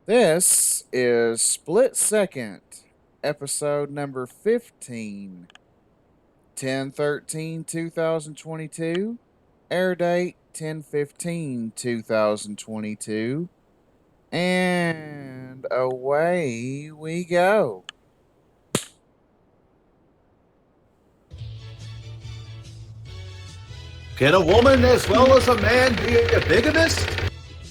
This is Split Second, episode number 15, 10/13/2022. Air date 10/15/2022. And away we go. Can a woman as well as a man be a bigamist?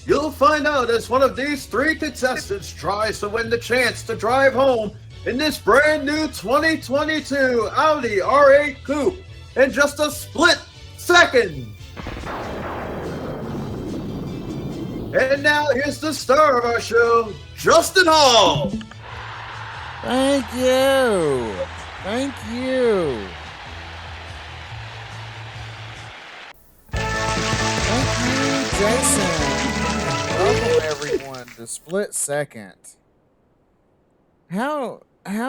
You'll find out as one of these three contestants tries to win the chance to drive home in this brand new 2022 Audi R8 Coupe in just a split second. And now here's the star of our show, Justin Hall. Thank you. Thank you. Thank you, Jason. Welcome everyone to Split Second. How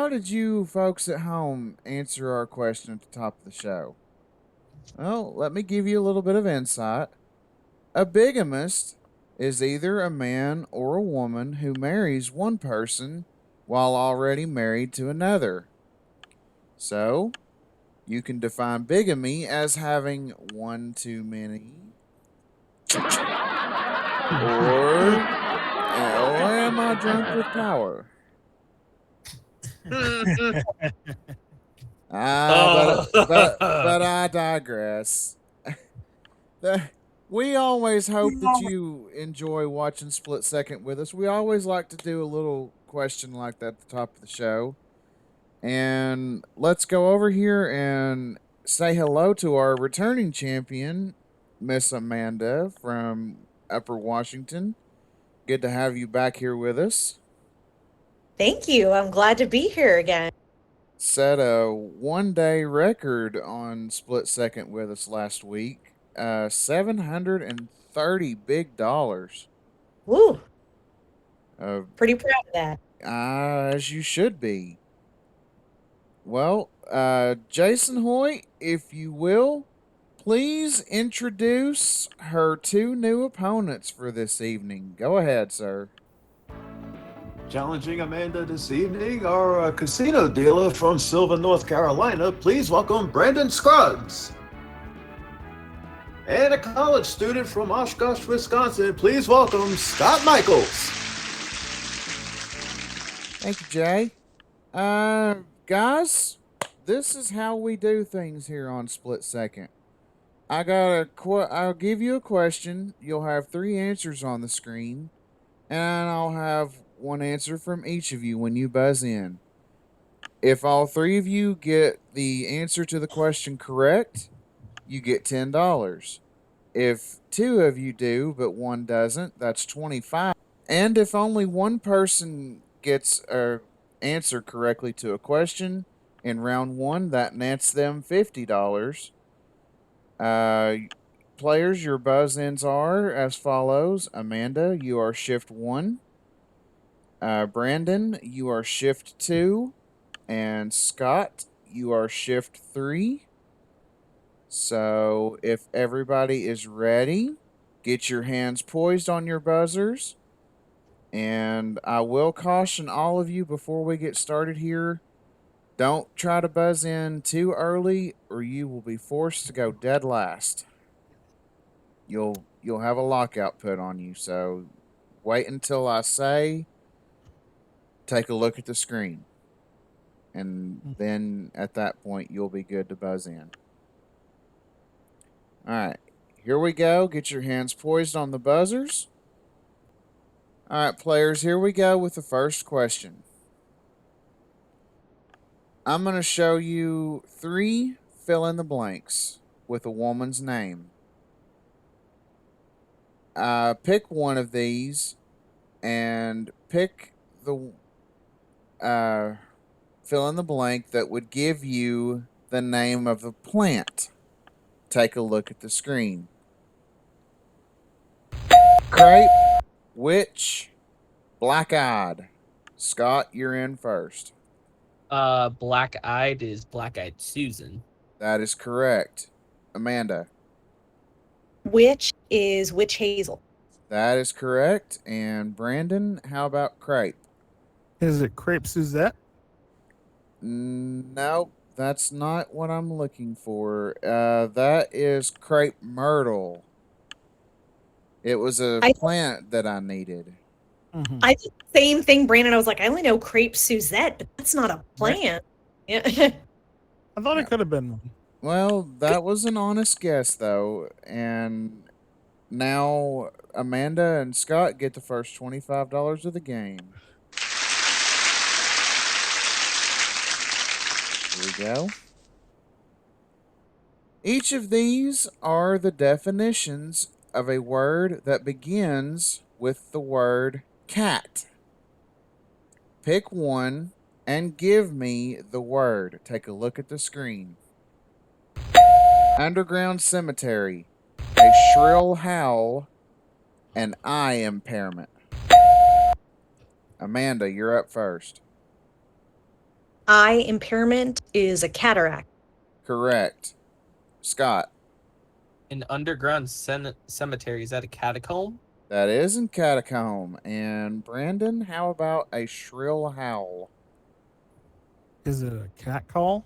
did you folks at home answer our question at the top of the show? Well, let me give you a little bit of insight. A bigamist is either a man or a woman who marries one person while already married to another. So, you can define bigamy as having one too many, or am I drunk with power? But I digress. We always hope that you enjoy watching Split Second with us. We always like to do a little question like that at the top of the show. And let's go over here and say hello to our returning champion, Miss Amanda from Upper Washington. Good to have you back here with us. Thank you. I'm glad to be here again. Set a 1 day record on Split Second with us last week. $730 big dollars. Woo. Uh, Pretty proud of that. as you should be. Well, Jason Hoyt, if you will, please introduce her two new opponents for this evening. Go ahead, sir. Challenging Amanda this evening are a casino dealer from Sylvan, North Carolina. Please welcome Brandon Scruggs. And a college student from Oshkosh, Wisconsin. Please welcome Scott Michaels. Thank you, Jay. Guys, this is how we do things here on Split Second. I'll give you a question. You'll have three answers on the screen, and I'll have one answer from each of you when you buzz in. If all three of you get the answer to the question correct, you get $10. If two of you do, but one doesn't, that's 25. And if only one person gets a answer correctly to a question in round one, that nets them $50. Players, your buzz ins are as follows. Amanda, you are shift one. Brandon, you are shift two. And Scott, you are shift three. So if everybody is ready, get your hands poised on your buzzers. And I will caution all of you before we get started here, don't try to buzz in too early or you will be forced to go dead last. You'll have a lockout put on you, so wait until I say take a look at the screen. And then at that point you'll be good to buzz in. All right. Here we go. Get your hands poised on the buzzers. All right, players, here we go with the first question. I'm going to show you three fill in the blanks with a woman's name. Pick one of these and pick the fill in the blank that would give you the name of the plant. Take a look at the screen. Crepe, witch, black-eyed. Scott, you're in first. Black-eyed is Black-eyed Susan. That is correct. Amanda. Which is Witch Hazel. That is correct. And Brandon, how about crepe? Is it crepe Suzette? Nope, that's not what I'm looking for. That is crepe myrtle. It was a I plant that I needed. Mm-hmm. I did the same thing, Brandon. I was like, I only know crepe Suzette, but that's not a plant. Yeah. I thought Yeah. it could have been one. Well, that was an honest guess, though. And now Amanda and Scott get the first $25 of the game. Here we go. Each of these are the definitions of a word that begins with the word cat. Pick one and give me the word. Take a look at the screen. Underground cemetery, a shrill howl, and eye impairment. Amanda, you're up first. Eye impairment is a cataract. Correct. Scott, An underground cemetery, is that a catacomb? that isn't catacomb. And Brandon, how about a shrill howl? Is it a cat call?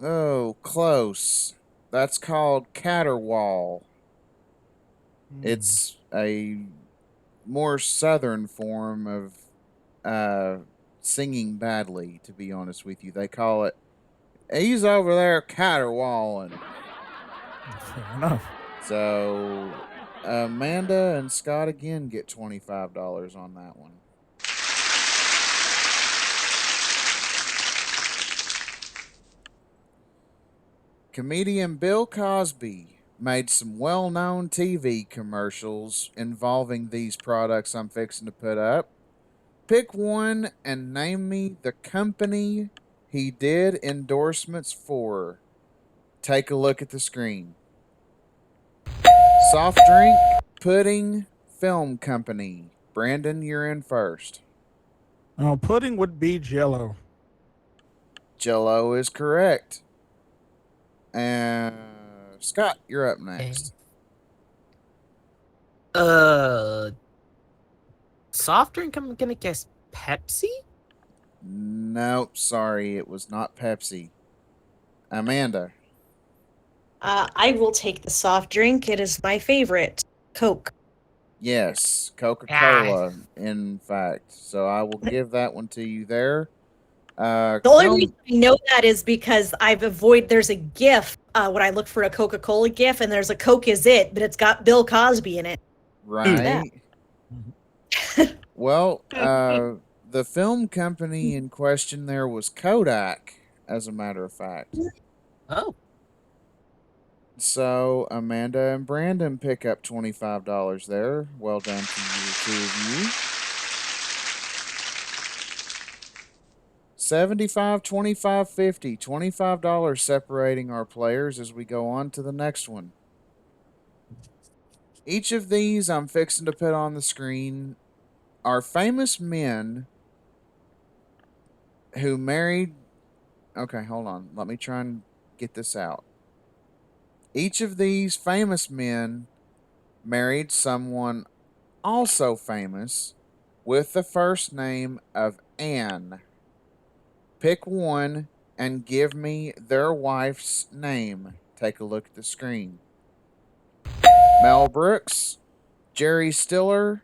Oh, close. That's called caterwaul. It's a more southern form of singing badly, to be honest with you. They call it, he's over there caterwauling. Fair enough. So Amanda and Scott again get $25 on that one. Comedian Bill Cosby made some well-known TV commercials involving these products I'm fixing to put up. Pick one and name me the company he did endorsements for. Take a look at the screen. Soft drink, pudding, film company. Brandon, you're in first. Oh, pudding would be Jello. Jello is correct. And Scott, you're up next. Soft drink, I'm gonna guess Pepsi? Nope, sorry, it was not Pepsi. Amanda. I will take the soft drink. It is my favorite, Coke. Yes, Coca-Cola, in fact. So I will give that one to you there. The only reason I know that is because there's a GIF when I look for a Coca-Cola GIF, and there's a Coke is it, but it's got Bill Cosby in it. Right. Well, the film company in question there was Kodak, as a matter of fact. Oh. So Amanda and Brandon pick up $25 there. Well done to you, two of you. 75, 25, 50. $25 separating our players as we go on to the next one. Each of these I'm fixing to put on the screen are famous men who married. Okay, hold on. Let me try and get this out. Each of these famous men married someone also famous with the first name of Anne. Pick one and give me their wife's name. Take a look at the screen. Mel Brooks, Jerry Stiller,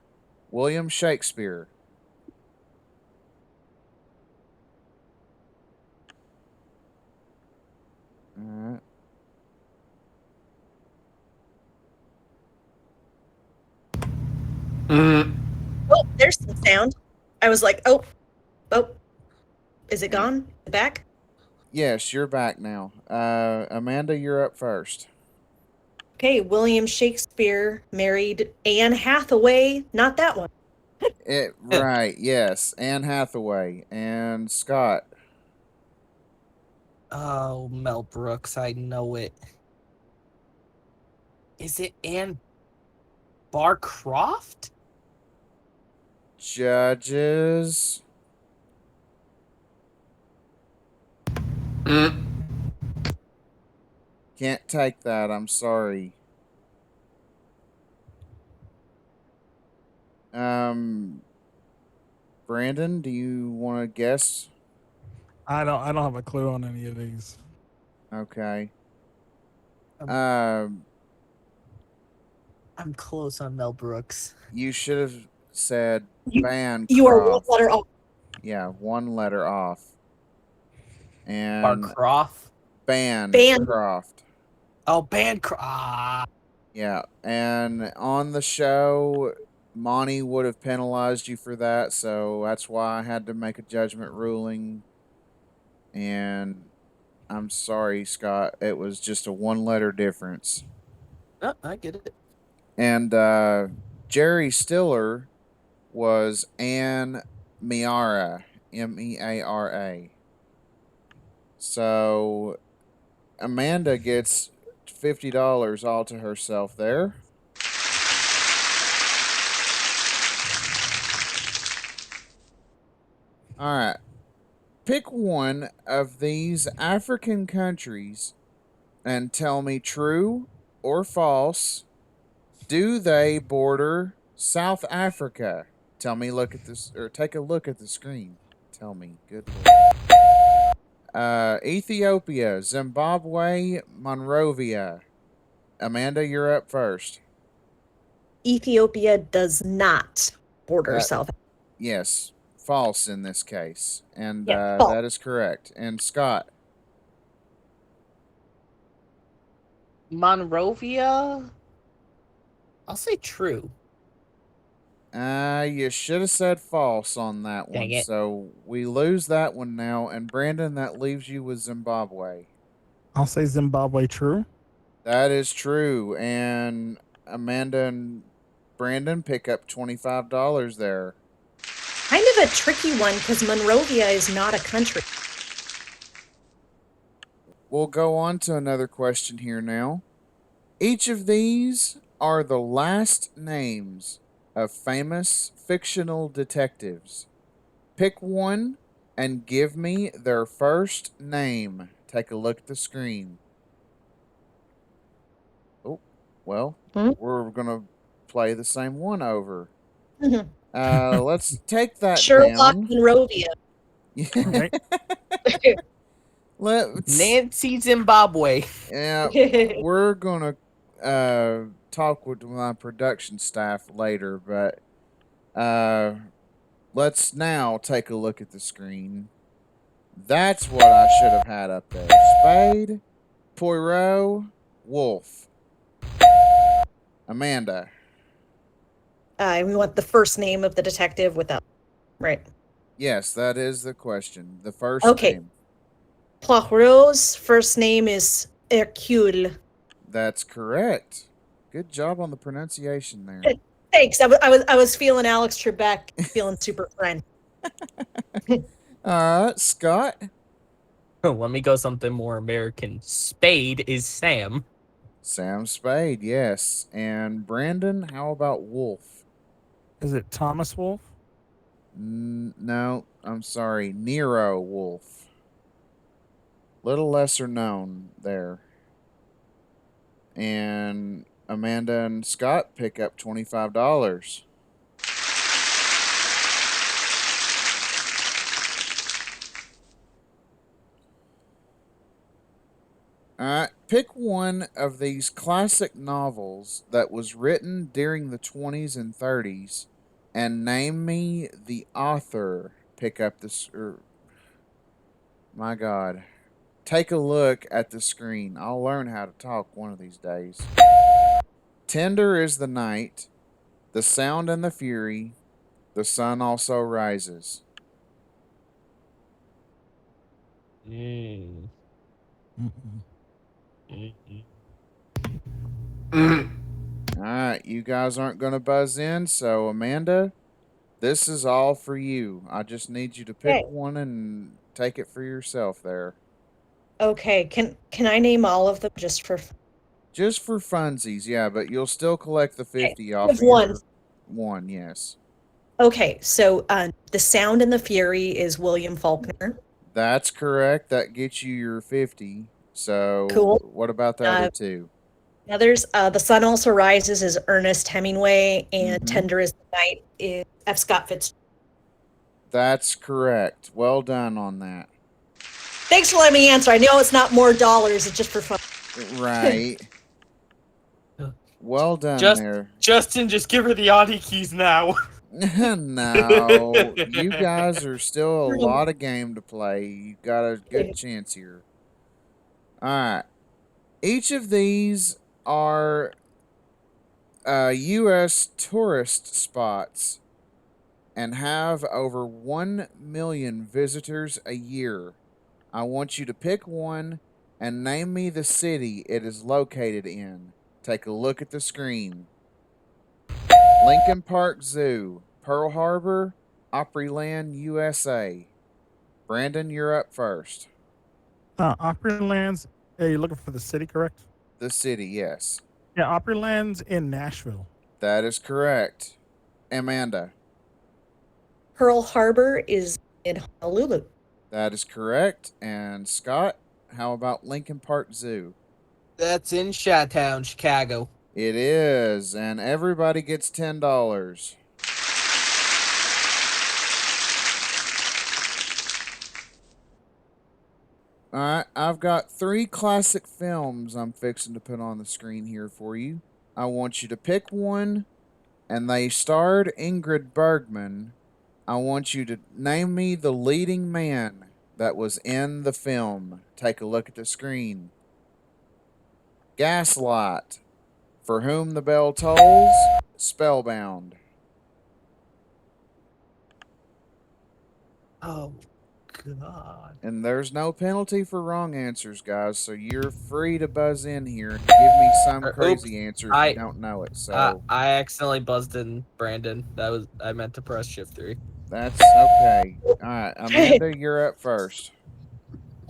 William Shakespeare. All right. Oh, there's some sound. I was like, oh. Is it gone? Back? Yes, you're back now. Amanda, you're up first. Okay, William Shakespeare married Anne Hathaway. Not that one. Right, yes. Anne Hathaway. And Scott. Oh, Mel Brooks, I know it. Is it Anne Barcroft? Judges. Can't take that. I'm sorry. Brandon, do you want to guess? I don't have a clue on any of these. Okay. Um, Um, I'm close on Mel Brooks. you should have said You- Bancroft. You are one letter off. Yeah, one letter off. And Barcroft. Bancroft. Oh, Bancroft. Ah. Yeah, and on the show, Monty would have penalized you for that, so that's why I had to make a judgment ruling. And I'm sorry, Scott. It was just a one-letter difference. Oh, I get it. And Jerry Stiller was Anne Meara, Meara. So Amanda gets $50 all to herself there. All right. Pick one of these African countries and tell me true or false. Do they border South Africa? Tell me, look at this, or take a look at the screen. Tell me, good Lord. Ethiopia, Zimbabwe, Monrovia. Amanda, you're up first. Ethiopia does not border That- South. Yes, false in this case. And Yeah, false. that is correct. And Scott, Monrovia. I'll say true. you should have said false on that one. Dang it. So we lose that one now. And Brandon, that leaves you with Zimbabwe. I'll say Zimbabwe true. That is true. And Amanda and Brandon pick up $25 there. Kind of a tricky one because Monrovia is not a country. We'll go on to another question here now. Each of these are the last names of famous fictional detectives. Pick one and give me their first name. Take a look at the screen. Oh, well, we're going to play the same one over. Mhm. Let's take that Sherlock down. Monrovia. Okay. Let's, Nancy Zimbabwe. yeah, we're gonna talk with my production staff later, but let's now take a look at the screen. That's what I should have had up there. Spade, Poirot, Wolf. Amanda. We want the first name of the detective without, right? Yes, that is the question. The first Okay. name. Poirot's first name is Hercule. That's correct. Good job on the pronunciation there. Thanks. I was feeling Alex Trebek, feeling super friend. Scott. Let me go something more American. Spade is Sam. Sam Spade, yes. And Brandon, how about Wolf? Is it Thomas Wolfe? No, I'm sorry. Nero Wolf. Little lesser known there. And Amanda and Scott pick up $25. Pick one of these classic novels that was written during the 20s and 30s and name me the author. Pick up this. My God. Take a look at the screen. I'll learn how to talk one of these days. Tender is the night, the sound and the fury, the sun also rises. Mm-mm. All right, you guys aren't going to buzz in, so Amanda, this is all for you. I just need you to pick Okay. one and take it for yourself there. Okay, can I name all of them just for? Just for funsies, yeah, but you'll still collect the 50 off Just of one. your one, yes. Okay, so the sound and the fury is William Faulkner. That's correct. That gets you your 50. So Cool. what about the other two? Others, The Sun Also Rises is Ernest Hemingway, and Mhm. Tender is the Night is F. Scott Fitzgerald. That's correct. Well done on that. Thanks for letting me answer. I know it's not more dollars, it's just for fun. Right. Well done Just- there. Justin, just give her the Audi keys now. No, you guys are still a lot of game to play. You got a good chance here. All right. Each of these are U.S. tourist spots and have over 1 million visitors a year. I want you to pick one and name me the city it is located in. Take a look at the screen. Lincoln Park Zoo, Pearl Harbor, Opryland, USA. Brandon, you're up first. Opryland's. You're looking for the city, correct? The city, yes. Yeah, Opryland's in Nashville. That is correct. Amanda, Pearl Harbor is in Honolulu. that is correct. And Scott, how about Lincoln Park Zoo? That's in Chi-Town, Chicago. It is, and everybody gets $10. All right, I've got 3 classic films I'm fixing to put on the screen here for you. I want you to pick one, and they starred Ingrid Bergman. I want you to name me the leading man that was in the film. Take a look at the screen. Gaslight, For Whom the Bell Tolls, Spellbound. Oh, God. And there's no penalty for wrong answers, guys, so you're free to buzz in here and give me some crazy answer if I- you don't know it. So I accidentally buzzed in Brandon. I meant to press shift 3. that's okay. All right, Amanda, you're up first.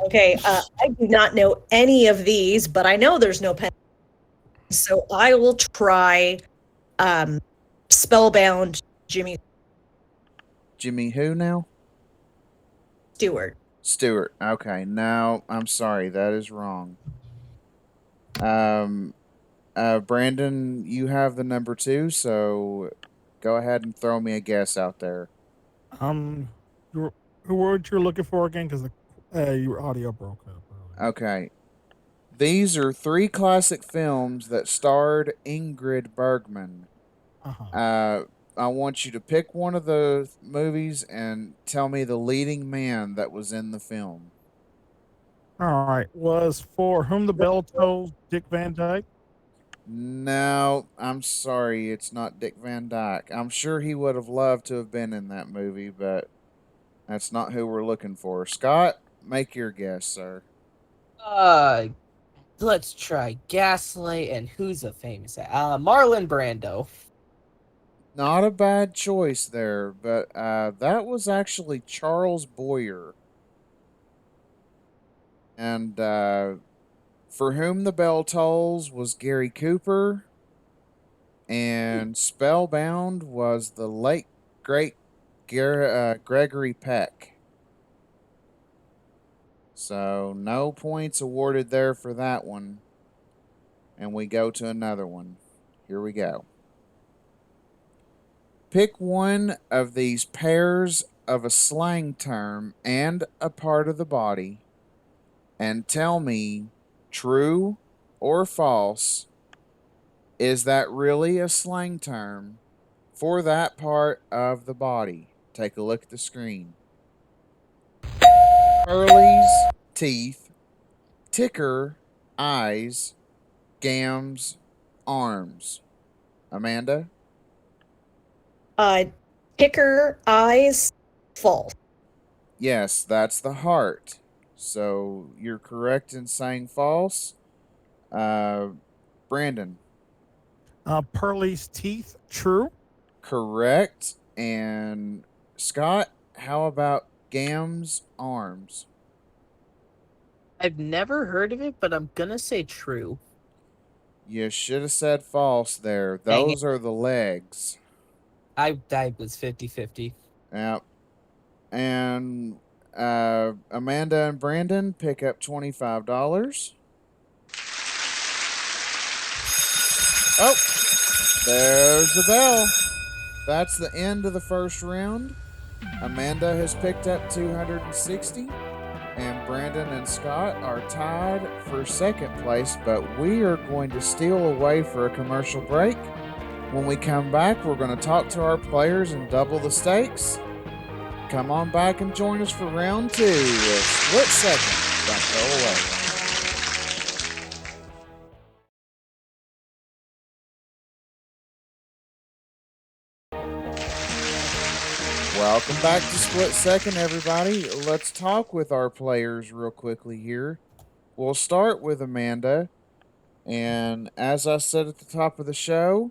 Okay, I do not know any of these, but I know there's no pen. So I will try Spellbound Jimmy Jimmy who now? Stewart. Stewart. Okay, now I'm sorry, that is wrong. Brandon, you have the number 2, so go ahead and throw me a guess out there. Who word you're looking for again? Because your audio broke up. Okay. These are 3 classic films that starred Ingrid Bergman. Uh-huh. I want you to pick one of the movies and tell me the leading man that was in the film. All right. Was For Whom the Bell Tolls Dick Van Dyke? No, I'm sorry, it's not Dick Van Dyke. I'm sure he would have loved to have been in that movie, but that's not who we're looking for. Scott, make your guess, sir. Let's try Gaslight and who's a famous Marlon Brando. Not a bad choice there, but that was actually Charles Boyer. And For Whom the Bell Tolls was Gary Cooper. And Spellbound was the late, great Gregory Peck. So no points awarded there for that one. And we go to another one. Here we go. Pick one of these pairs of a slang term and a part of the body and tell me, true or false, is that really a slang term for that part of the body? Take a look at the screen. Pearlies, teeth, ticker, eyes, gams, arms. Amanda? Ticker, eyes, false. Yes, that's the heart. So you're correct in saying false. Brandon? Pearlie's teeth, true. Correct. And Scott, how about Gam's arms? I've never heard of it, but I'm gonna say true. You should have said false there. Dang it. Those are the legs. I was 50-50. Yep. And Amanda and Brandon pick up $25. Oh, there's the bell. That's the end of the first round. Amanda has picked up 260, and Brandon and Scott are tied for second place, but we are going to steal away for a commercial break. When we come back, we're going to talk to our players and double the stakes. Come on back and join us for round 2 with Split Second. Don't go away. Welcome back to Split Second, everybody. Let's talk with our players real quickly here. We'll start with Amanda. And as I said at the top of the show,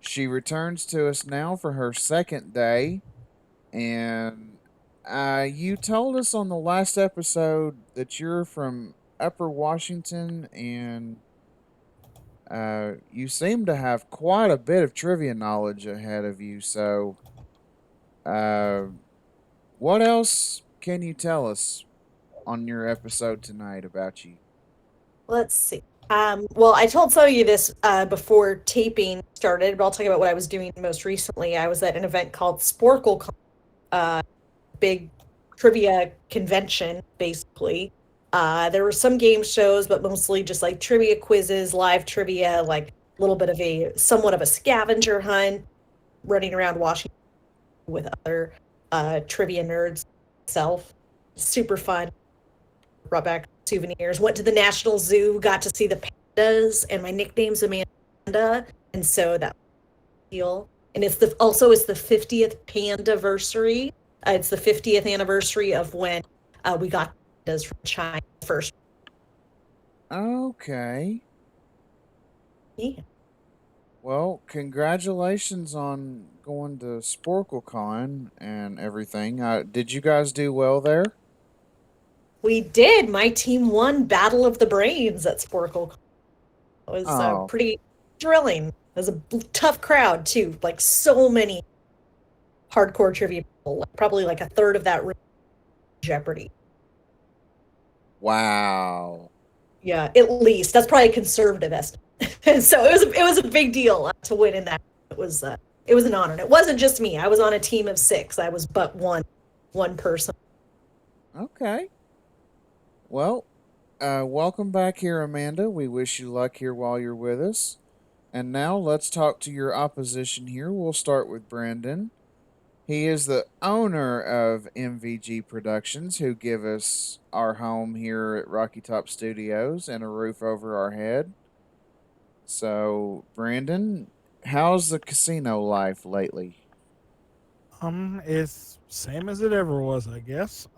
she returns to us now for her second day. And you told us on the last episode that you're from Upper Washington, and you seem to have quite a bit of trivia knowledge ahead of you. So, uh, what else can you tell us on your episode tonight about you? Let's see. Well, I told some of you this before taping started, but I'll talk about what I was doing most recently. I was at an event called SporkleCon, big trivia convention, basically. There were some game shows, but mostly just like trivia quizzes, live trivia, like a little bit of somewhat of a scavenger hunt, running around Washington with other trivia nerds myself. Super fun. Brought back souvenirs. Went to the National Zoo, got to see the pandas, and my nickname's Amanda, and so that deal. And it's the 50th pandaversary. It's the 50th anniversary of when we got pandas from China first. Okay. Yeah. Well, congratulations on going to SporkleCon and everything. Did you guys do well there? We did. My team won Battle of the Brains at SporkleCon. It was pretty thrilling. It was a tough crowd too. Like so many hardcore trivia people. Probably like a third of that room. Jeopardy. Wow. Yeah, at least that's probably a conservative estimate. So it was a big deal to win in that. It was an honor. And it wasn't just me. I was on a team of 6. I was but one person. Okay. Well, welcome back here, Amanda. We wish you luck here while you're with us. And now let's talk to your opposition here. We'll start with Brandon. He is the owner of MVG Productions, who give us our home here at Rocky Top Studios and a roof over our head. So, Brandon, how's the casino life lately? It's same as it ever was, I guess.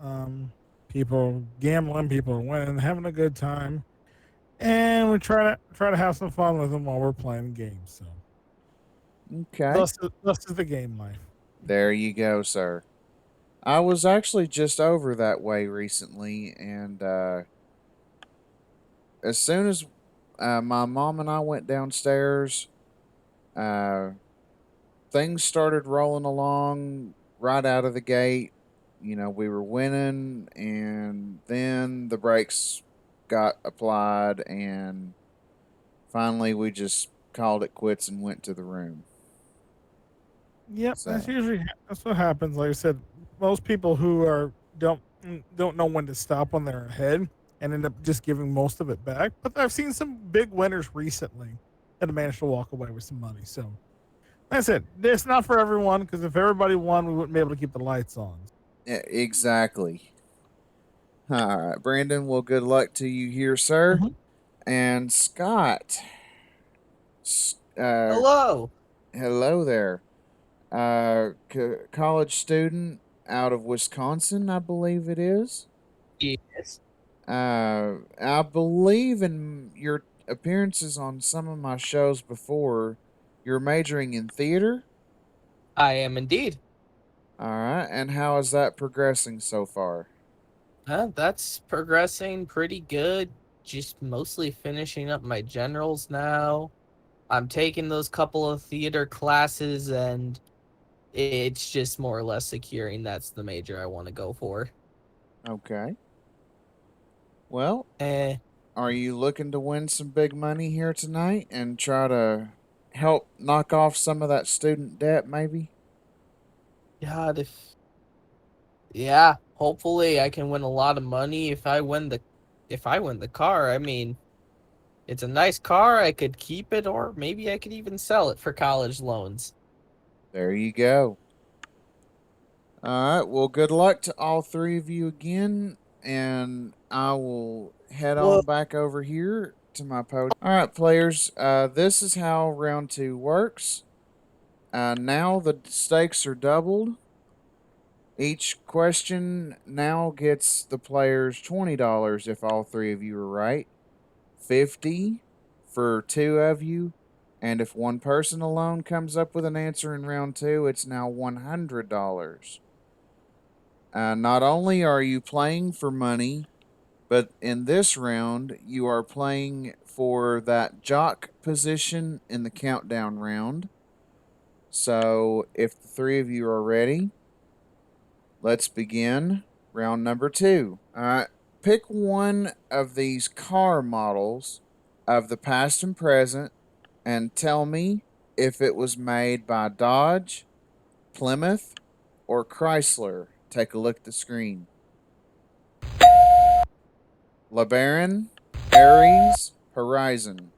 People gambling, people are winning, having a good time, and we try to have some fun with them while we're playing games. So, Okay. thus is the game life. There you go, sir. I was actually just over that way recently, and as soon as my mom and I went downstairs, things started rolling along right out of the gate. You know, we were winning, and then the brakes got applied, and finally we just called it quits and went to the room. Yep, So- that's what happens. Like I said, most people who don't know when to stop when they're ahead and end up just giving most of it back. But I've seen some big winners recently that have managed to walk away with some money. So, like I said, it's not for everyone because if everybody won, we wouldn't be able to keep the lights on. Yeah, exactly. All right, Brandon. Well, good luck to you here, sir. Mhm. And Scott. Hello. Hello there. College student out of Wisconsin, I believe it is. Yes. I believe in your appearances on some of my shows before. You're majoring in theater. I am indeed. All right, and how is that progressing so far? That's progressing pretty good. Just mostly finishing up my generals now. I'm taking those couple of theater classes, and it's just more or less securing that's the major I want to go for. Okay. Well, Eh, are you looking to win some big money here tonight and try to help knock off some of that student debt, maybe? God, yeah, hopefully I can win a lot of money if I win the car. I mean, it's a nice car. I could keep it, or maybe I could even sell it for college loans. There you go. All right. Well, good luck to all three of you again, and I will head Whoa. on back over here to my podium. All right, players. This is how round 2 works. Now the stakes are doubled. Each question now gets the players $20 if all three of you are right, 50 for 2 of you, and if one person alone comes up with an answer in round 2, it's now $100. Not only are you playing for money, but in this round, you are playing for that jock position in the countdown round. So, if the three of you are ready, let's begin round number 2. Pick one of these car models of the past and present and tell me if it was made by Dodge, Plymouth, or Chrysler. Take a look at the screen. LeBaron, Aries, Horizon.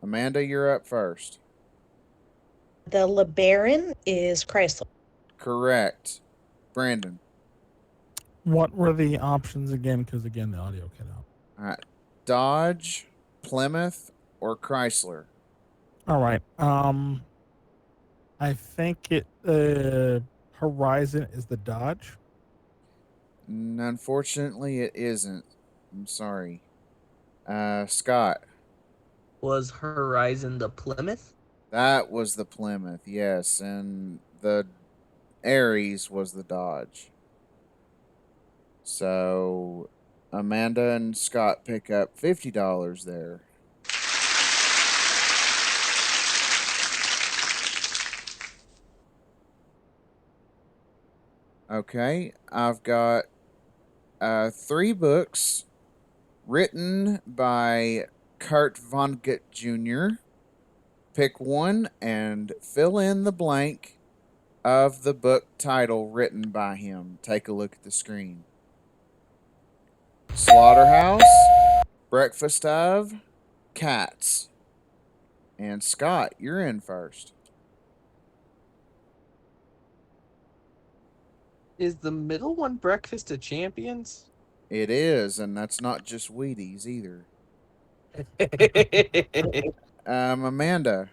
Amanda, you're up first. The LeBaron is Chrysler. Correct. Brandon. What were the options again? Because again, the audio cut out. All right. Dodge, Plymouth, or Chrysler. All right. I think Horizon is the Dodge. Unfortunately, it isn't. I'm sorry. Scott. Was Horizon the Plymouth? That was the Plymouth, yes, and the Aries was the Dodge. So Amanda and Scott pick up $50 there. Okay, I've got 3 books written by Kurt Vonnegut Jr. Pick one and fill in the blank of the book title written by him. Take a look at the screen. Slaughterhouse, Breakfast of, Cats. And Scott, you're in first. Is the middle one Breakfast of Champions? It is, and that's not just Wheaties either. Amanda.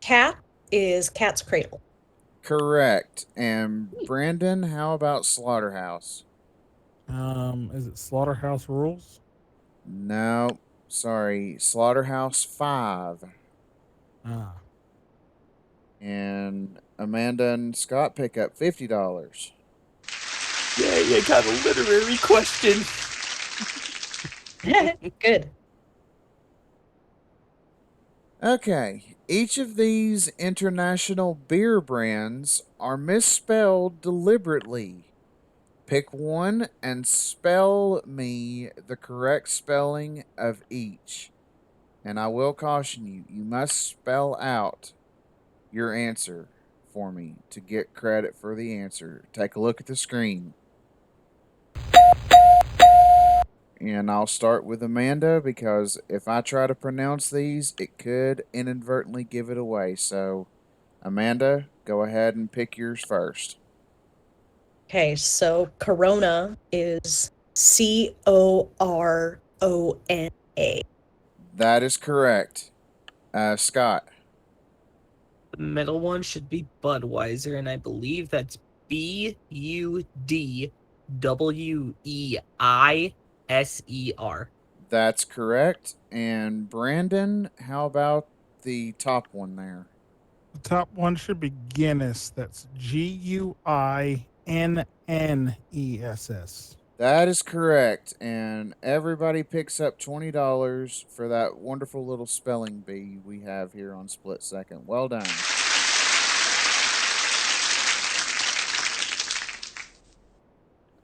Cat is Cat's Cradle. Correct. And Brandon, how about Slaughterhouse? Is it Slaughterhouse Rules? No, sorry, Slaughterhouse 5. Ah. And Amanda and Scott pick up $50. Yeah, you got a literary question. Good. Okay, each of these international beer brands are misspelled deliberately. Pick one and spell me the correct spelling of each. And I will caution you, you must spell out your answer for me to get credit for the answer. Take a look at the screen. And I'll start with Amanda because if I try to pronounce these, it could inadvertently give it away. So, Amanda, go ahead and pick yours first. Okay, so Corona is Corona. That is correct. Scott. The middle one should be Budweiser, and I believe that's Budweiser. That's correct. And Brandon, how about the top one there? The top one should be Guinness. That's Guinness. That is correct. And everybody picks up $20 for that wonderful little spelling bee we have here on Split Second. Well done.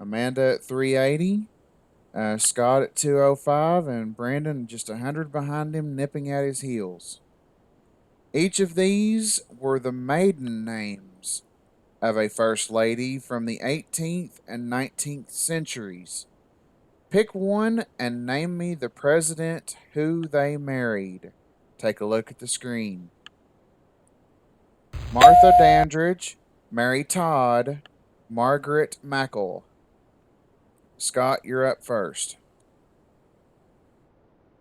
Amanda at 380. Scott at 205, and Brandon just 100 behind him, nipping at his heels. Each of these were the maiden names of a first lady from the 18th and 19th centuries. Pick one and name me the president who they married. Take a look at the screen. Martha Dandridge, Mary Todd, Margaret Mackle. Scott, you're up first.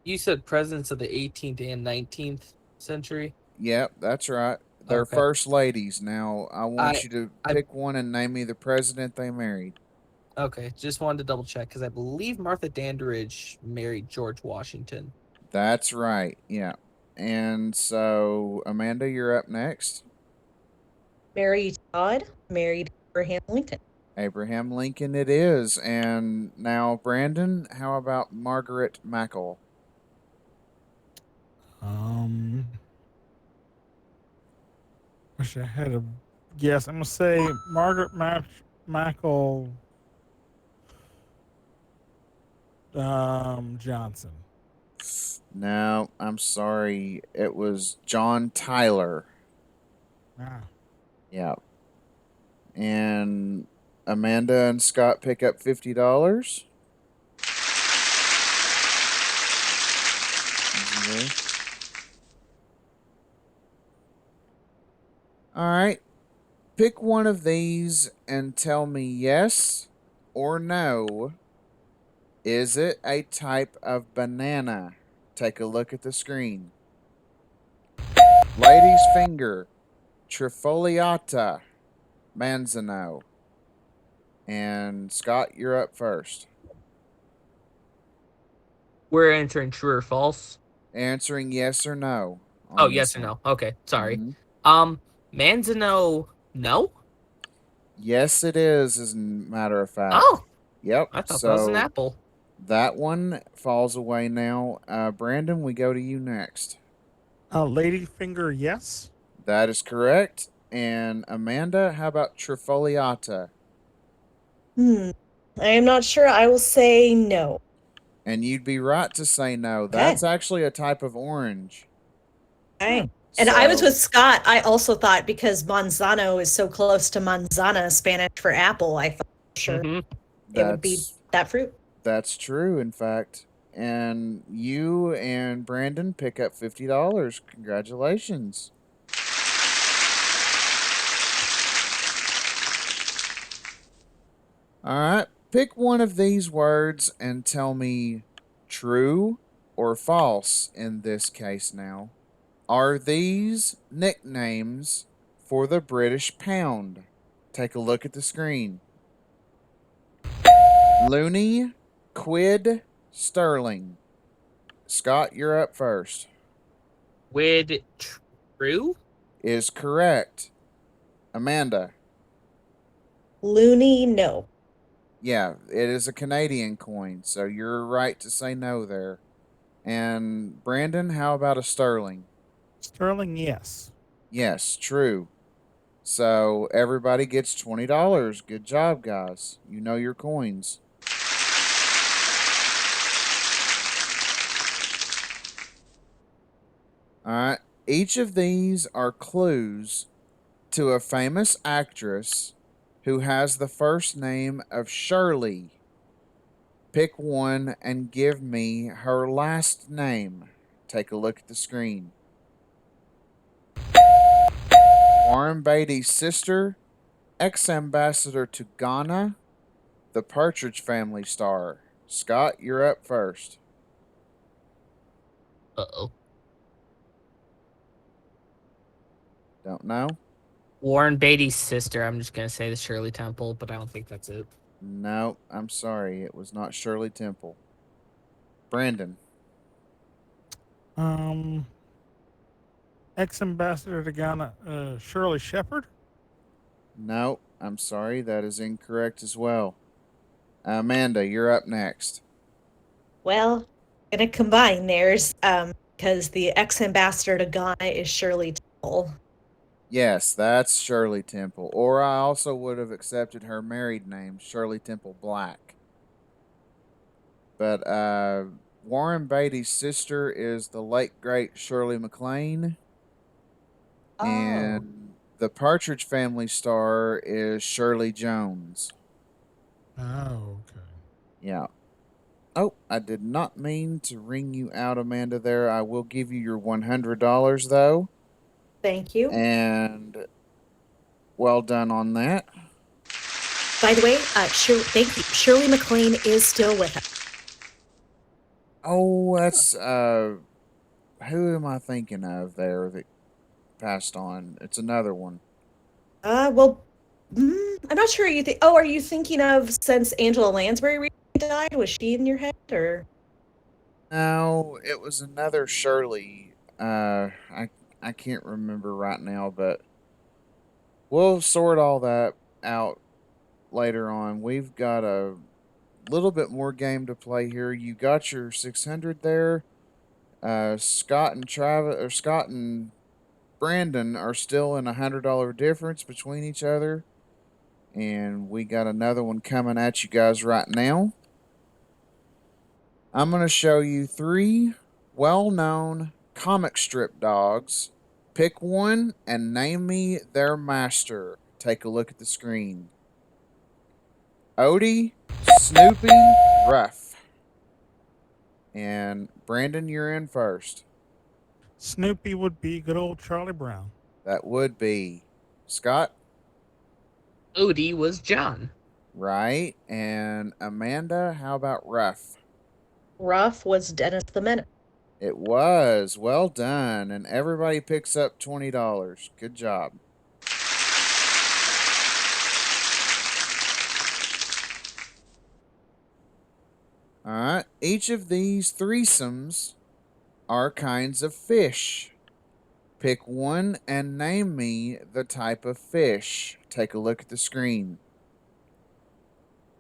You said presidents of the 18th and 19th century. Yep, that's right. They're Okay. first ladies. Now, I want you to I- pick one and name me the president they married. Okay, just wanted to double check because I believe Martha Dandridge married George Washington. That's right. Yeah. And so, Amanda, you're up next. Mary Todd married Abraham Lincoln. Abraham Lincoln it is. And now, Brandon, how about Margaret Mackle? Wish I had a guess. I'm gonna say Margaret Mackle Johnson. No, I'm sorry. It was John Tyler. Ah. Yeah. And Amanda and Scott pick up $50. All right. Pick one of these and tell me yes or no. Is it a type of banana? Take a look at the screen. Lady's finger, Trifoliata, Manzano. And Scott, you're up first. We're answering true or false. Answering yes or no. Oh, on yes this or one. no. Okay, sorry. Mhm. Manzano, no. Yes, it is, as a matter of fact. Oh, Yep. I thought that was an So apple. that one falls away now. Brandon, we go to you next. Ladyfinger, yes. That is correct. And Amanda, how about Trifoliata? I am not sure. I will say no. And you'd be right to say no. Okay. That's actually a type of orange. Okay. And I was So- with Scott. I also thought because manzano is so close to manzana, Spanish for apple, I thought sure Mhm. it would be That's- that fruit. That's true, in fact. And you and Brandon pick up $50. Congratulations. All right. Pick one of these words and tell me true or false in this case now. Are these nicknames for the British pound? Take a look at the screen. Looney, quid, sterling. Scott, you're up first. With true? Is correct. Amanda. Looney, no. Yeah, it is a Canadian coin, so you're right to say no there. And Brandon, how about a sterling? Sterling, yes. Yes, true. So everybody gets $20. Good job, guys. You know your coins. All right. Each of these are clues to a famous actress who has the first name of Shirley. Pick one and give me her last name. Take a look at the screen. Warren Beatty's sister, ex-ambassador to Ghana, the Partridge Family star. Scott, you're up first. Uh-oh. Don't know? Warren Beatty's sister. I'm just gonna say the Shirley Temple, but I don't think that's it. No, I'm sorry. It was not Shirley Temple. Brandon. Ex-ambassador to Ghana, Shirley Shepherd. No, I'm sorry. That is incorrect as well. Amanda, you're up next. Well, gonna combine theirs, because the ex-ambassador to Ghana is Shirley Temple. Yes, that's Shirley Temple. Or I also would have accepted her married name, Shirley Temple Black. but Warren Beatty's sister is the late great Shirley MacLaine, Oh. and the Partridge Family star is Shirley Jones. Oh, okay. Yeah. Oh, I did not mean to ring you out, Amanda. There, I will give you your $100 though, Thank you. and well done on that. By the way, thank you. Shirley MacLaine is still with us. Oh, that's who am I thinking of there that passed on? It's another one. Well, I'm not sure. Are you thinking of since Angela Lansbury recently died? Was she in your head, or? No, it was another Shirley. I can't remember right now, but we'll sort all that out later on. We've got a little bit more game to play here. You got your 600 there. Scott and Brandon are still in $100 difference between each other, and we got another one coming at you guys right now. I'm going to show you 3 well-known comic strip dogs. Pick one and name me their master. Take a look at the screen. Odie, Snoopy, Ruff. And Brandon, you're in first. Snoopy would be good old Charlie Brown. That would be Scott, Odie was John. right? And Amanda, how about Ruff? Ruff was Dennis the Menace. It was. Well done. And everybody picks up $20. Good job. All right. Each of these threesomes are kinds of fish. Pick one and name me the type of fish. Take a look at the screen.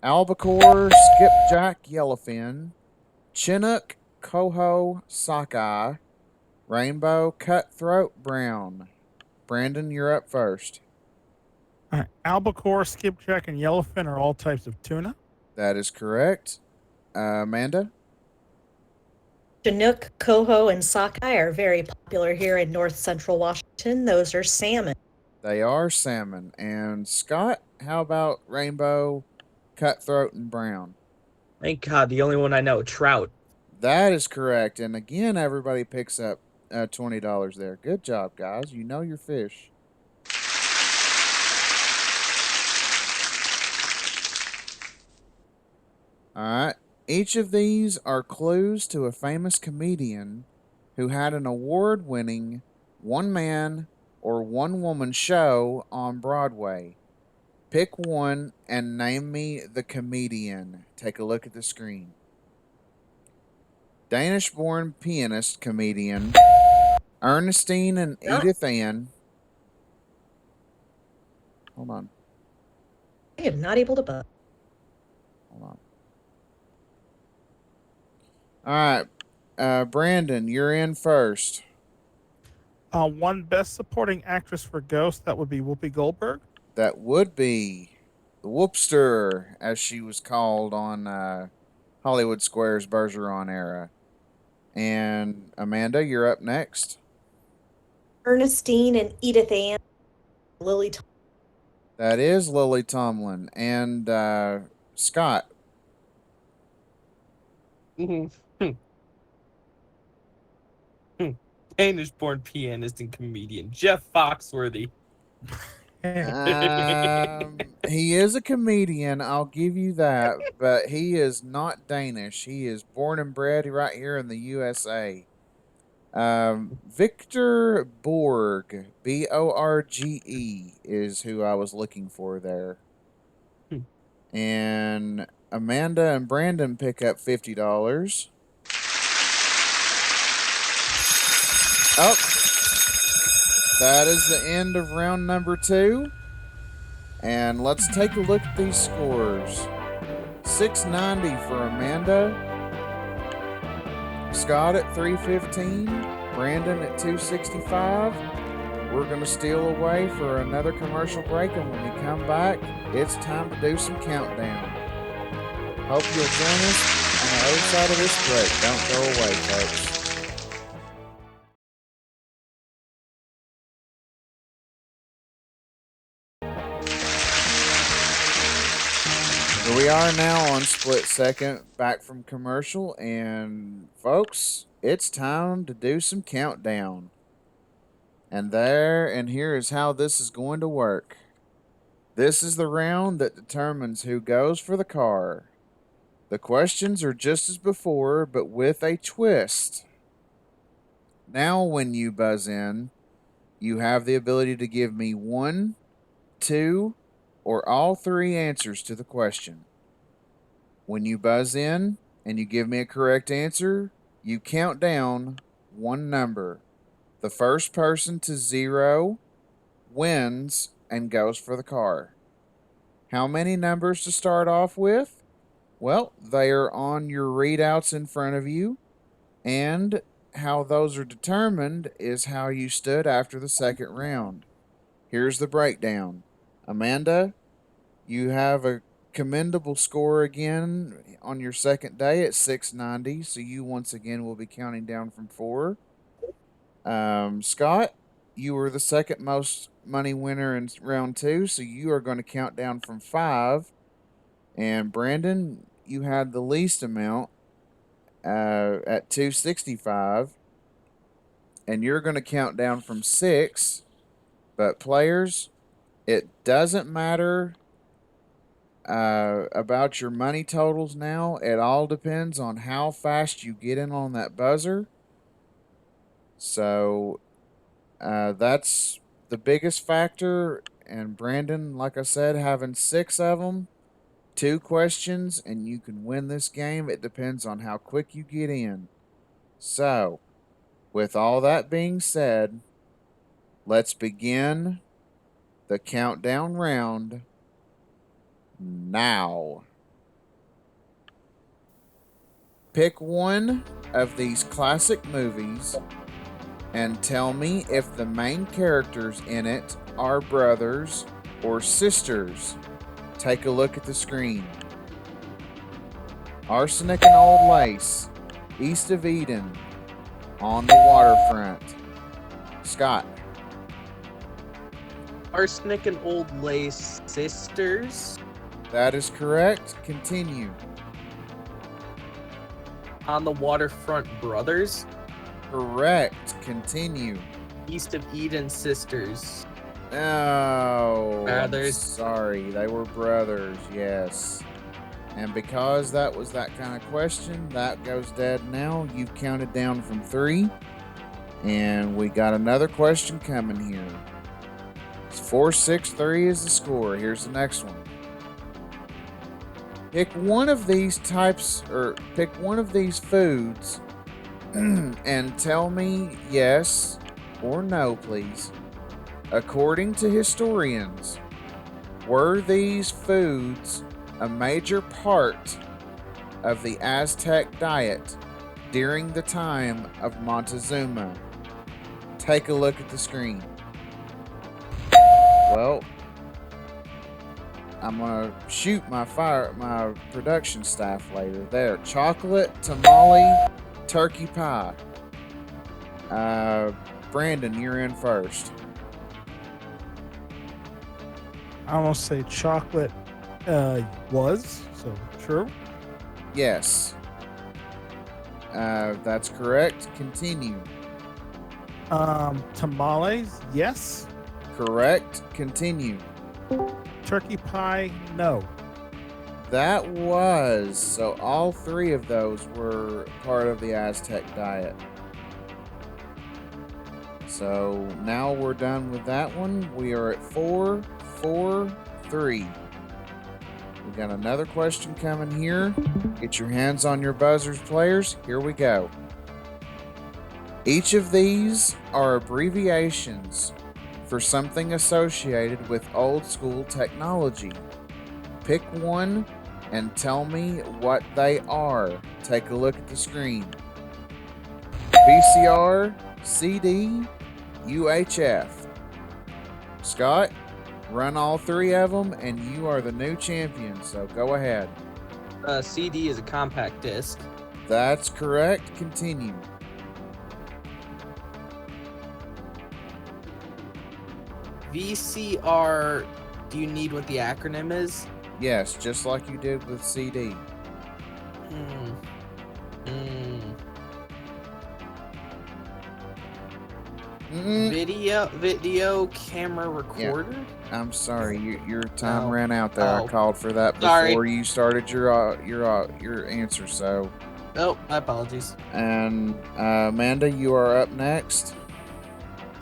Albacore, skipjack, yellowfin, chinook, coho, sockeye, rainbow, cutthroat, brown. Brandon, you're up first. All right. Albacore, skipjack, and yellowfin are all types of tuna. That is correct. Amanda? Chinook, coho, and sockeye are very popular here in north central Washington. Those are salmon. They are salmon. And Scott, how about rainbow, cutthroat, and brown? Thank God, the only one I know, trout. That is correct. And again, everybody picks up $20 there. Good job, guys. You know your fish. All right. Each of these are clues to a famous comedian who had an award-winning one-man or one-woman show on Broadway. Pick one and name me the comedian. Take a look at the screen. Danish-born pianist comedian Ernestine and Edith Ann. Hold on. I am not able to buy. Hold on. All right. Brandon, you're in first. One best supporting actress for Ghost, that would be Whoopi Goldberg. That would be the Whoopster, as she was called on Hollywood Square's Bergeron era. And Amanda, you're up next. Ernestine and Edith Ann. Lily Tomlin. That is Lily Tomlin. And Scott. Danish-born pianist and comedian Jeff Foxworthy. He is a comedian, I'll give you that, but he is not Danish. He is born and bred right here in the USA. Victor Borge, Borge, is who I was looking for there. And Amanda and Brandon pick up $50. Oh, that is the end of round number 2. And let's take a look at these scores. $690 for Amanda. Scott at $315. Brandon at $265. We're going to steal away for another commercial break, and when we come back, it's time to do some countdown. Hope you'll join us, and the other side of this break. Don't go away, folks. Here we are now on Split Second, back from commercial, and folks, it's time to do some countdown. And here is how this is going to work. This is the round that determines who goes for the car. The questions are just as before, but with a twist. Now, when you buzz in, you have the ability to give me 1, 2, or all 3 answers to the question. When you buzz in and you give me a correct answer, you count down 1 number. The first person to 0 wins and goes for the car. How many numbers to start off with? Well, they are on your readouts in front of you, and how those are determined is how you stood after the second round. Here's the breakdown. Amanda, you have a commendable score again on your second day at 690, so you once again will be counting down from 4. Scott, you were the second most money winner in round 2, so you are going to count down from 5. And Brandon, you had the least amount at 265, and you're going to count down from 6. But players, it doesn't matter about your money totals now. It all depends on how fast you get in on that buzzer. So that's the biggest factor. And Brandon, like I said, having 6 of them, 2 questions, and you can win this game. It depends on how quick you get in. So, with all that being said, let's begin the countdown round now. Pick one of these classic movies and tell me if the main characters in it are brothers or sisters. Take a look at the screen. Arsenic and Old Lace, East of Eden, On the Waterfront. Scott. Arsenic and Old Lace sisters. That is correct. Continue. On the Waterfront brothers. Correct. Continue. East of Eden sisters. No. Brothers. Sorry, they were brothers, yes. And because that was that kind of question, that goes dead now. You've counted down from 3. And we got another question coming here. It's 4-6-3 is the score. Here's the next one. Pick one of these types, or pick one of these foods and tell me yes or no, please. According to historians, were these foods a major part of the Aztec diet during the time of Montezuma? Take a look at the screen. Well, I'm gonna shoot my production staff later. There, chocolate, tamale, turkey pie. Brandon, you're in first. I almost say chocolate was, so true. Yes. That's correct. Continue. Tamales, yes. Correct. Continue. Turkey pie, no. That was. So all 3 of those were part of the Aztec diet. So now we're done with that one. We are at 4-4-3. We got another question coming here. Get your hands on your buzzers, players. Here we go. Each of these are abbreviations for something associated with old school technology. Pick one and tell me what they are. Take a look at the screen. VCR, CD, UHF. Scott, run all 3 of them and you are the new champion, so go ahead. CD is a compact disc. That's correct. Continue. VCR. Do you need what the acronym is? Yes, just like you did with CD. Hmm. Hmm. Video camera recorder. I'm sorry, your time ran out there. Oh. I called for that Sorry. before you started your answer. So, Oh, my apologies. and Amanda, you are up next.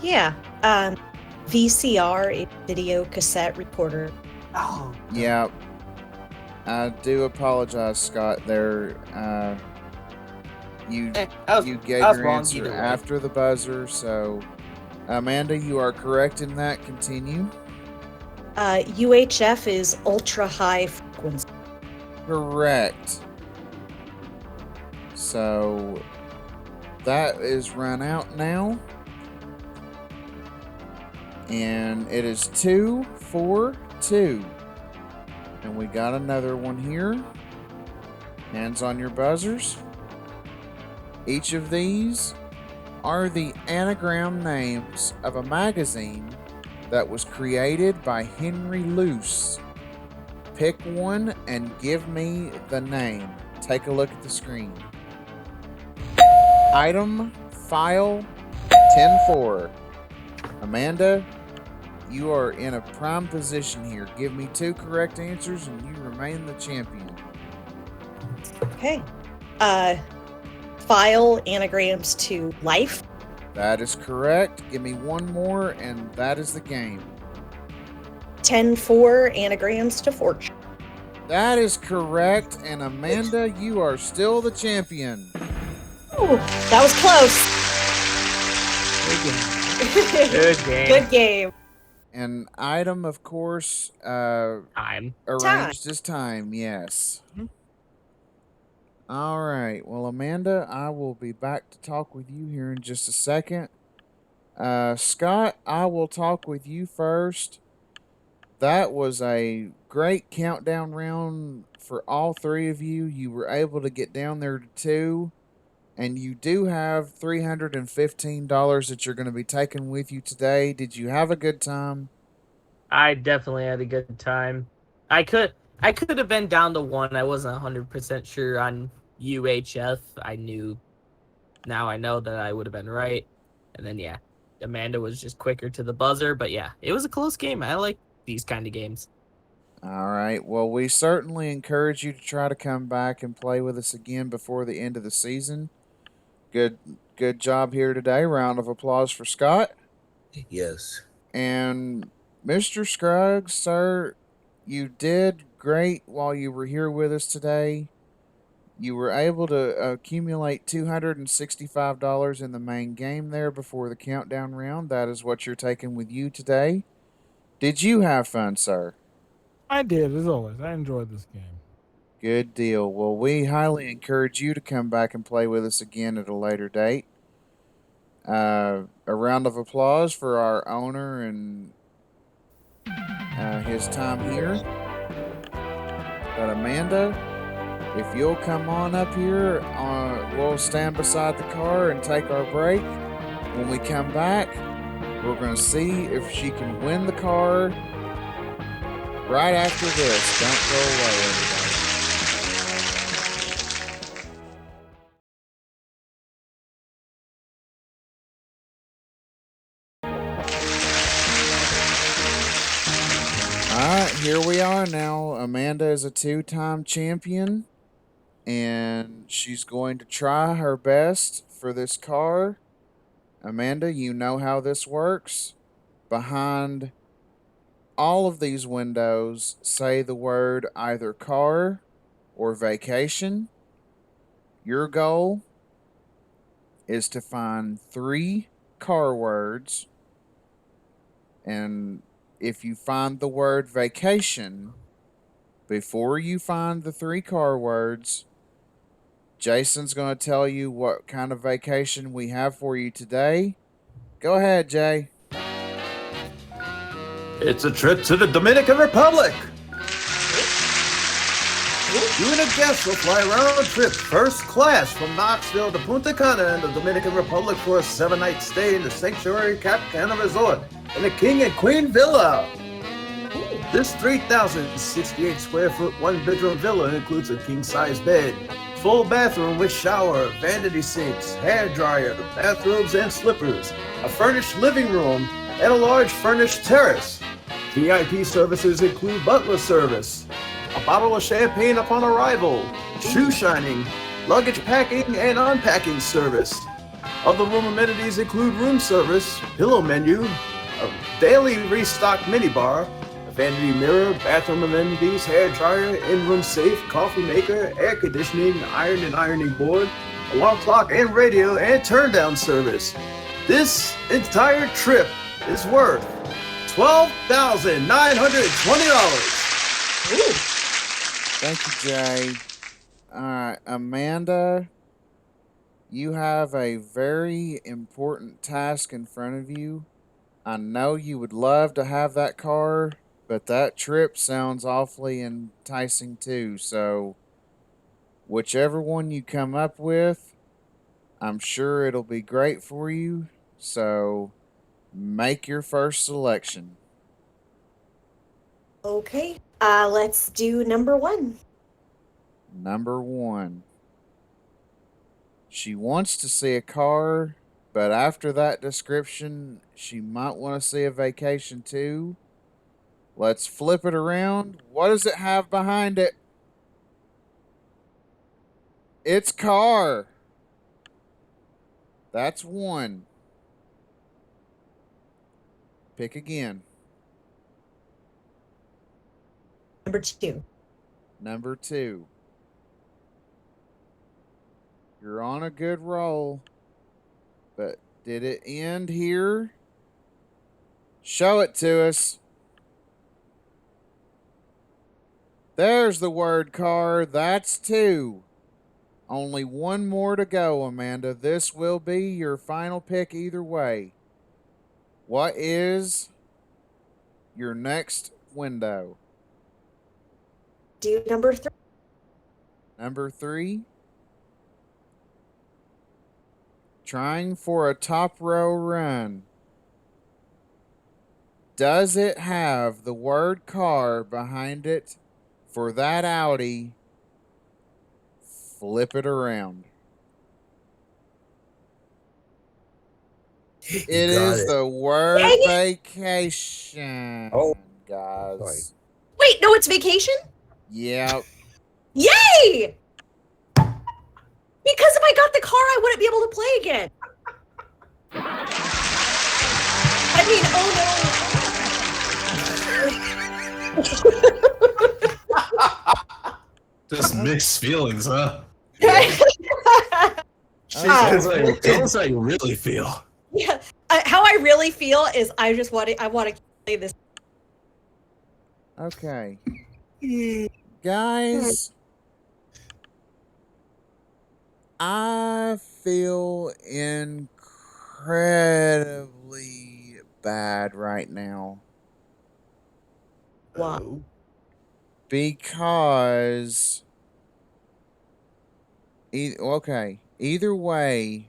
Yeah. VCR, a video cassette recorder. Oh. Yeah, I do apologize, Scott. There, you I was gave I was your wrong answer either way. after the buzzer. So, Amanda, you are correct in that. Continue. UHF is ultra high frequency. Correct. So that is run out now. And it is 2-4-2. And we got another one here. Hands on your buzzers. Each of these are the anagram names of a magazine that was created by Henry Luce. Pick one and give me the name. Take a look at the screen. Item file 10-4. Amanda, you are in a prime position here. Give me 2 correct answers and you remain the champion. Okay. File anagrams to life. That is correct. Give me one more and that is the game. 10-4 anagrams to fortune. That is correct. And Amanda, you are still the champion. Ooh, that was close. Good game. Good game. An item, of course, Time. arranged as time, yes. Mhm. All right. Well, Amanda, I will be back to talk with you here in just a second. Scott, I will talk with you first. That was a great countdown round for all 3 of you. You were able to get down there to 2. And you do have $315 that you're going to be taking with you today. Did you have a good time? I definitely had a good time. I could have been down to 1. I wasn't 100% sure on UHF. Now I know that I would have been right. And then yeah, Amanda was just quicker to the buzzer, but yeah, it was a close game. I like these kind of games. All right. Well, we certainly encourage you to try to come back and play with us again before the end of the season. Good job here today. Round of applause for Scott. Yes. And Mr. Scruggs, sir, you did great while you were here with us today. You were able to accumulate $265 in the main game there before the countdown round. That is what you're taking with you today. Did you have fun, sir? I did, as always. I enjoyed this game. Good deal. Well, we highly encourage you to come back and play with us again at a later date. A round of applause for our owner and his time here. But Amanda, if you'll come on up here, we'll stand beside the car and take our break. When we come back, we're going to see if she can win the car right after this. Don't go away, everybody. Alright, here we are now. Amanda is a 2-time champion, and she's going to try her best for this car. Amanda, you know how this works. Behind all of these windows, say the word either car or vacation. Your goal is to find 3 car words, and if you find the word vacation before you find the 3 car words, Jason's going to tell you what kind of vacation we have for you today. Go ahead, Jay. It's a trip to the Dominican Republic. You and a guest will fly round trip first class from Knoxville to Punta Cana in the Dominican Republic for a 7-night stay in the Sanctuary Cap Cana Resort in the King and Queen Villa. This 3,068 square foot one-bedroom villa includes a king-size bed, full bathroom with shower, vanity sinks, hair dryer, bathrobes and slippers, a furnished living room, and a large furnished terrace. VIP services include butler service, a bottle of champagne upon arrival, shoe shining, luggage packing and unpacking service. Other room amenities include room service, pillow menu, a daily restocked minibar, a vanity mirror, bathroom amenities, hair dryer, in-room safe, coffee maker, air conditioning, iron and ironing board, alarm clock and radio, and turn-down service. This entire trip is worth $12,920. Ooh. Thank you, Jay. All right, Amanda, you have a very important task in front of you. I know you would love to have that car, but that trip sounds awfully enticing too. So, whichever one you come up with, I'm sure it'll be great for you. So, make your first selection. Okay. Let's do number 1. Number 1. She wants to see a car, but after that description, she might want to see a vacation too. Let's flip it around. What does it have behind it? It's car. That's 1. Pick again. Number 2. Number 2. You're on a good roll. But did it end here? Show it to us. There's the word car. That's 2. Only 1 more to go, Amanda. This will be your final pick either way. What is your next window? Do number 3. Number 3. Trying for a top row run. Does it have the word car behind it for that Audi? Flip it around. It is the word Dang it. vacation, Oh, guys. sorry. Wait, no, it's vacation? Yep. Yay! Because if I got the car, I wouldn't be able to play again. I mean, Just mixed feelings, huh? oh no. Tell us how you really feel. Yeah, how I really feel is I want to play this. Okay. Guys, I feel incredibly bad right now Wow. because either way,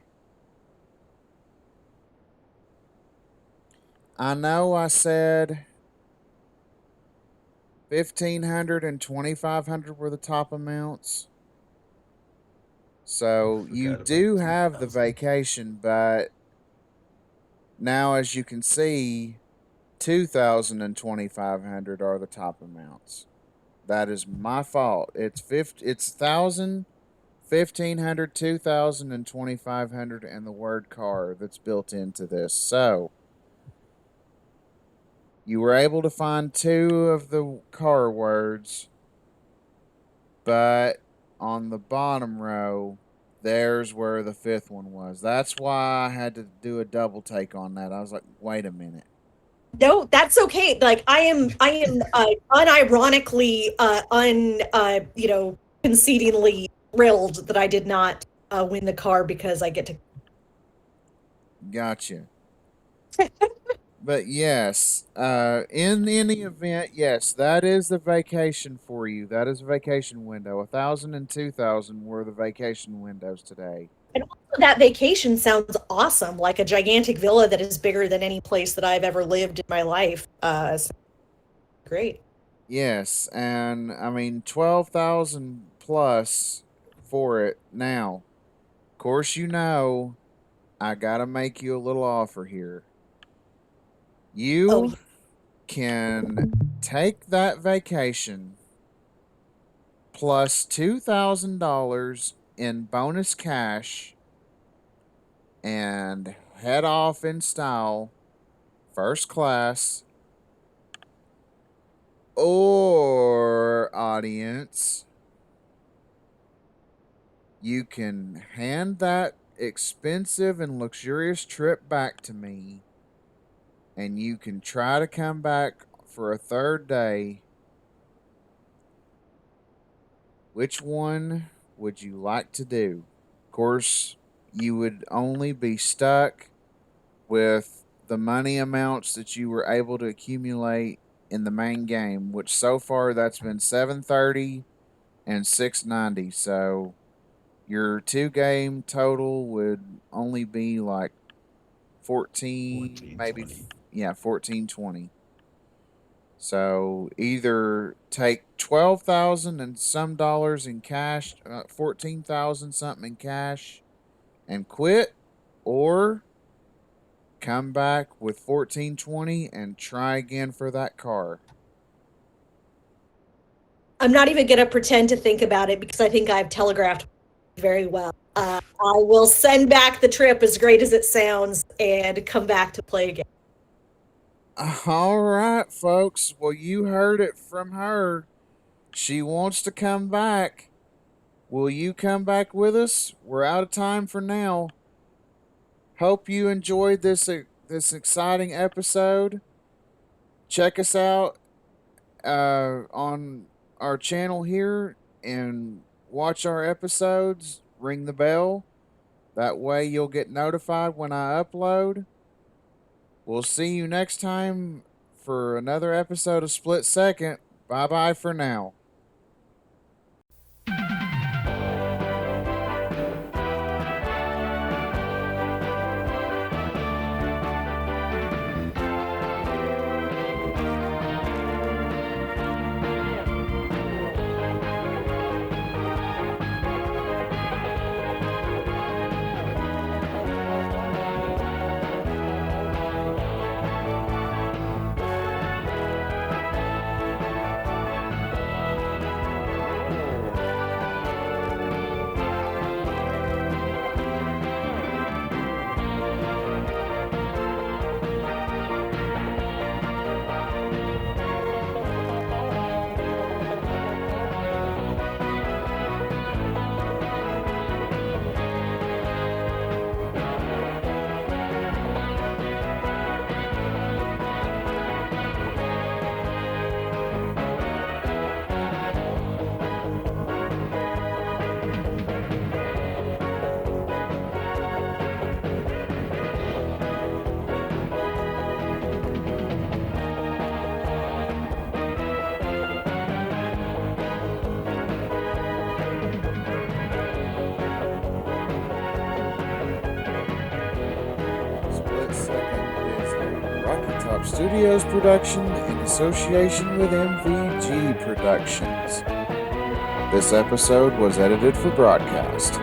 I know I said 1,500 and 2,500 were the top amounts. So you Forgot do about have the 2,000. vacation, but now as you can see, 2,000 and 2,500 are the top amounts. That is my fault. It's 1,000, 1,500, 2,000, and 2,500, and the word car that's built into this. So you were able to find 2 of the car words, but on the bottom row, there's where the 5th one was. That's why I had to do a double take on that. I was like, wait a minute. No, that's okay. Like I am unironically concedingly thrilled that I did not win the car because I get to. Gotcha. But yes, in any event, yes, that is the vacation for you. That is a vacation window. 1,000 and 2,000 were the vacation windows today. And also that vacation sounds awesome, like a gigantic villa that is bigger than any place that I've ever lived in my life. So great. Yes, and I mean 12,000 plus for it. Now, of course, you know I gotta make you a little offer here. Oh, You can take that vacation plus $2,000 in bonus cash and head off in style, first class, or audience, you can hand that expensive and luxurious trip back to me, and you can try to come back for a third day. Which one would you like to do? Of course, you would only be stuck with the money amounts that you were able to accumulate in the main game, which so far that's been 730 and 690. So your 2 game total would only be like 14, maybe 14.20. yeah, 1420. So either take 12,000 and some dollars in cash, 14,000 something in cash and quit, or come back with 1420 and try again for that car. I'm not even going to pretend to think about it because I think I've telegraphed very well. I will send back the trip, as great as it sounds, and come back to play again. All right, folks. Well, you heard it from her. She wants to come back. Will you come back with us? We're out of time for now. Hope you enjoyed this exciting episode. Check us out on our channel here and watch our episodes. Ring the bell. That way you'll get notified when I upload. We'll see you next time for another episode of Split Second. Bye bye for now. Split Second is a Rocky Top Studios production in association with MVG Productions. This episode was edited for broadcast.